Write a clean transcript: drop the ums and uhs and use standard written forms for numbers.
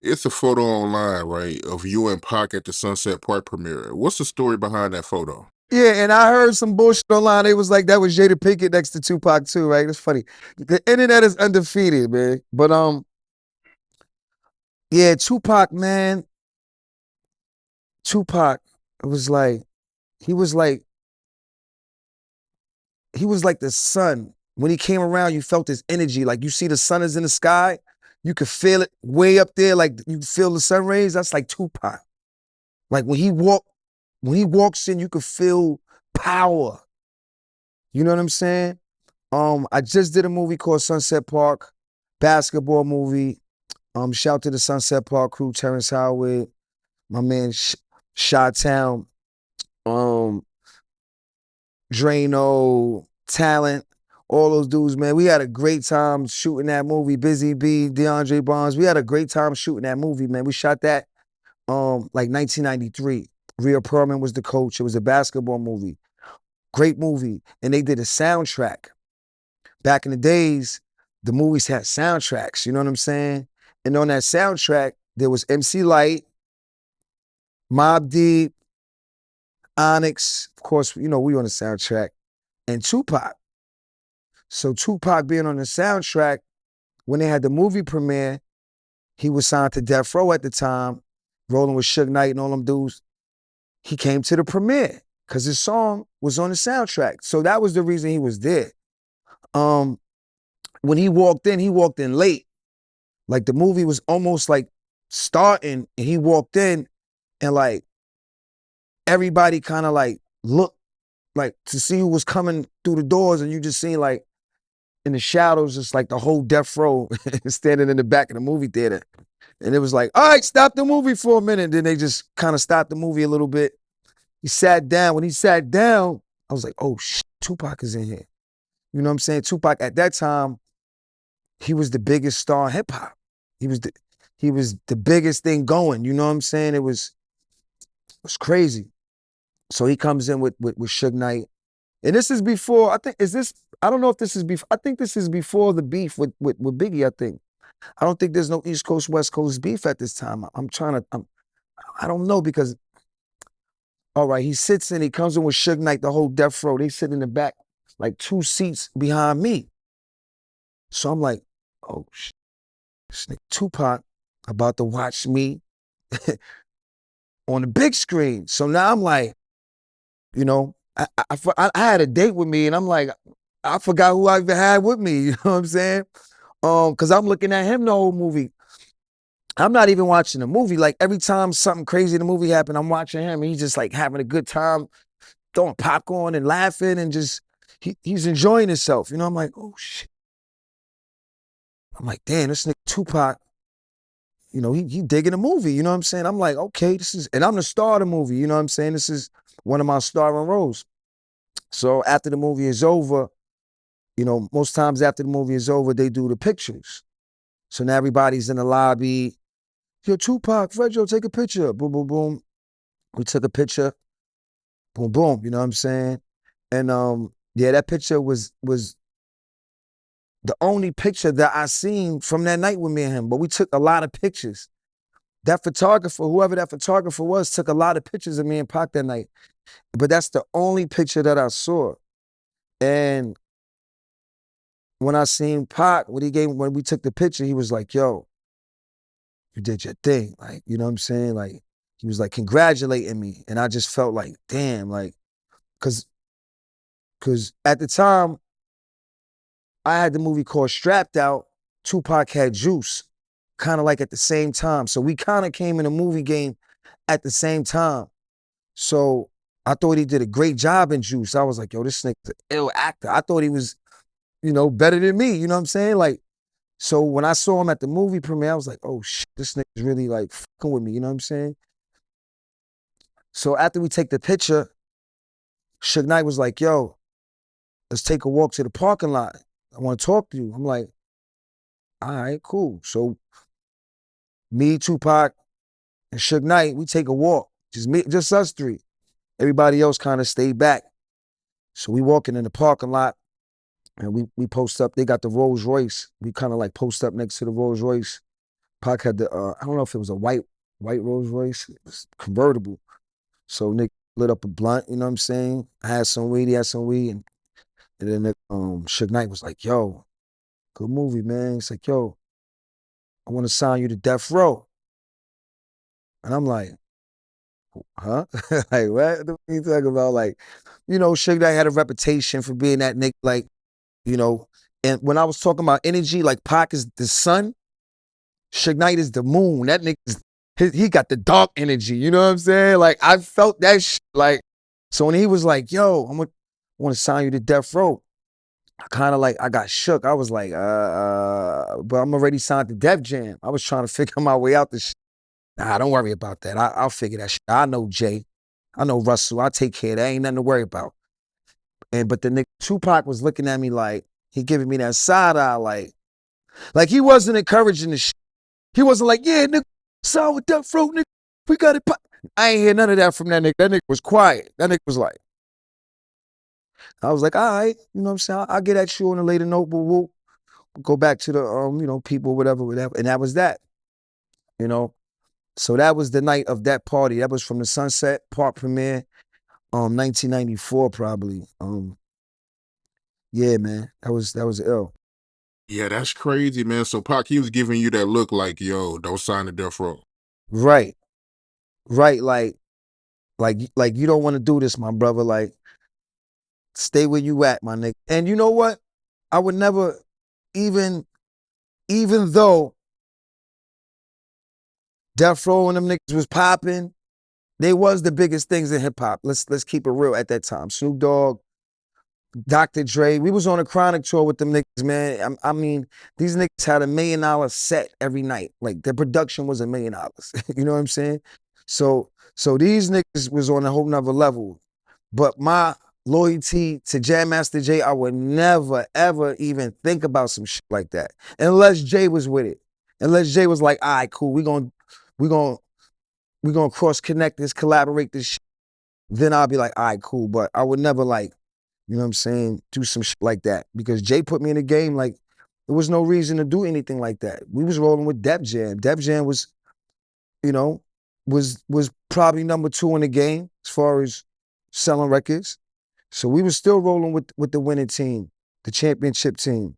It's a photo online, right, of you and Pac at the Sunset Park premiere. What's the story behind that photo? Yeah, and I heard some bullshit online. It was like that was Jada Pinkett next to Tupac too, right? It's funny. The internet is undefeated, man. But yeah, Tupac, man, Tupac was like he was like he was like the sun. When he came around, you felt his energy. Like you see the sun is in the sky, you could feel it way up there. Like you feel the sun rays. That's like Tupac. Like when he walks in, you could feel power. You know what I'm saying? I just did a movie called Sunset Park, basketball movie. Shout to the Sunset Park crew, Terrence Howard, my man Shot Town, um, Drano, Talent, all those dudes, man. We had a great time shooting that movie. Busy B, DeAndre Barnes. We had a great time shooting that movie, man. We shot that like 1993. Rhea Perlman was the coach. It was a basketball movie. Great movie. And they did a soundtrack. Back in the days, the movies had soundtracks, you know what I'm saying? And on that soundtrack, there was MC Light, Mobb Deep, Onyx, of course, you know, we on the soundtrack, and Tupac. So Tupac being on the soundtrack, when they had the movie premiere, he was signed to Death Row at the time, rolling with Suge Knight and all them dudes. He came to the premiere because his song was on the soundtrack. So that was the reason he was there. Um, when he walked in late. Like the movie was almost like starting and he walked in and like everybody kind of like looked like to see who was coming through the doors and you just seen like in the shadows just like the whole death row standing in the back of the movie theater. And it was like, all right, stop the movie for a minute. Then they just kind of stopped the movie a little bit. He sat down. When he sat down, I was like, oh shit, Tupac is in here. You know what I'm saying? Tupac at that time, he was the biggest star in hip hop. He was the biggest thing going. You know what I'm saying? It was crazy. So he comes in with Suge Knight. And this is before, I think, I don't know if this is before, I think this is before the beef with Biggie, I think. I don't think there's no East Coast, West Coast beef at this time. I don't know because, all right, he comes in with Suge Knight, the whole death row. They sit in the back, like 2 seats behind me. So I'm like, oh, shit, this nigga Tupac about to watch me on the big screen. So now I'm like, you know, I had a date with me and I'm like, I forgot who I even had with me. You know what I'm saying? Cause I'm looking at him the whole movie. I'm not even watching the movie. Like every time something crazy in the movie happened, I'm watching him. And he's just like having a good time, throwing popcorn and laughing and just he's enjoying himself. You know, I'm like, oh shit. I'm like, damn, this nigga Tupac, you know, he digging the movie. You know what I'm saying? I'm like, okay, and I'm the star of the movie. You know what I'm saying? This is one of my starring roles. So after the movie is over, you know, most times after the movie is over, they do the pictures. So now everybody's in the lobby. Yo, Tupac, Fredro, take a picture. Boom, boom, boom. We took a picture. Boom, boom. You know what I'm saying? And yeah, that picture was the only picture that I seen from that night with me and him. But we took a lot of pictures. That photographer, whoever that photographer was, took a lot of pictures of me and Pac that night. But that's the only picture that I saw. And when I seen Pac, when we took the picture, he was like, yo, you did your thing. Like, you know what I'm saying? Like, he was like congratulating me. And I just felt like, damn, like, cause at the time, I had the movie called Strapped Out. Tupac had Juice, kind of like at the same time. So we kind of came in a movie game at the same time. So I thought he did a great job in Juice. I was like, yo, this nigga's an ill actor. I thought he was, you know, better than me. You know what I'm saying? Like, so when I saw him at the movie premiere, I was like, oh shit, this nigga's really like fucking with me. You know what I'm saying? So after we take the picture, Suge Knight was like, yo, let's take a walk to the parking lot. I want to talk to you. I'm like, all right, cool. So me, Tupac, and Suge Knight, we take a walk. Just us three. Everybody else kind of stayed back. So we walking in the parking lot and we post up. They got the Rolls Royce. We kind of like post up next to the Rolls Royce. Pac had the I don't know if it was a white Rolls Royce. It was convertible. So Nick lit up a blunt, you know what I'm saying? I had some weed, he had some weed, and then Suge Knight was like, yo, good movie, man. He's like, yo, I want to sign you to Death Row. And I'm like, huh? Like, what the fuck you talking about? Like, you know, Suge Knight had a reputation for being that nigga, like, you know, and when I was talking about energy, like Pac is the sun, Suge Knight is the moon. That nigga, he got the dark energy. You know what I'm saying? Like I felt that shit. Like, so when he was like, "Yo, I want to sign you to Death Row," I kind of like I got shook. I was like, but I'm already signed to Def Jam. I was trying to figure my way out this shit. Nah, don't worry about that. I'll figure that shit. I know Jay. I know Russell. I'll take care of that. Ain't nothing to worry about. But the nigga Tupac was looking at me like he giving me that side eye, like he wasn't encouraging the shit. He wasn't like, yeah, nigga, sign with Death Row, nigga. We got it. I ain't hear none of that from that nigga. That nigga was quiet. That nigga was like, I was like, all right, you know what I'm saying? I'll get at you on a later note, but we'll go back to the, you know, people, whatever. And that was that, you know? So that was the night of that party. That was from the Sunset Park premiere, 1994 probably. Yeah, man, that was ill. Yeah, that's crazy, man. So Pac, he was giving you that look like, yo, don't sign the death row. Right, right, like you don't want to do this, my brother. Like, stay where you at, my nigga. And you know what? I would never even though Death Row and them niggas was popping, they was the biggest things in hip hop. Let's keep it real at that time. Snoop Dogg, Dr. Dre, we was on a Chronic tour with them niggas, man. I mean, these niggas had $1 million set every night. Like their production was $1 million. You know what I'm saying? So these niggas was on a whole nother level. But my loyalty to Jam Master Jay, I would never, ever even think about some shit like that. Unless Jay was with it. Unless Jay was like, all right, cool, we gonna cross connect this, collaborate this shit. Then I'll be like, all right, cool. But I would never like, you know what I'm saying, do some shit like that. Because Jay put me in the game, like, there was no reason to do anything like that. We was rolling with Def Jam. Def Jam was, you know, was probably #2 in the game as far as selling records. So we was still rolling with the winning team, the championship team.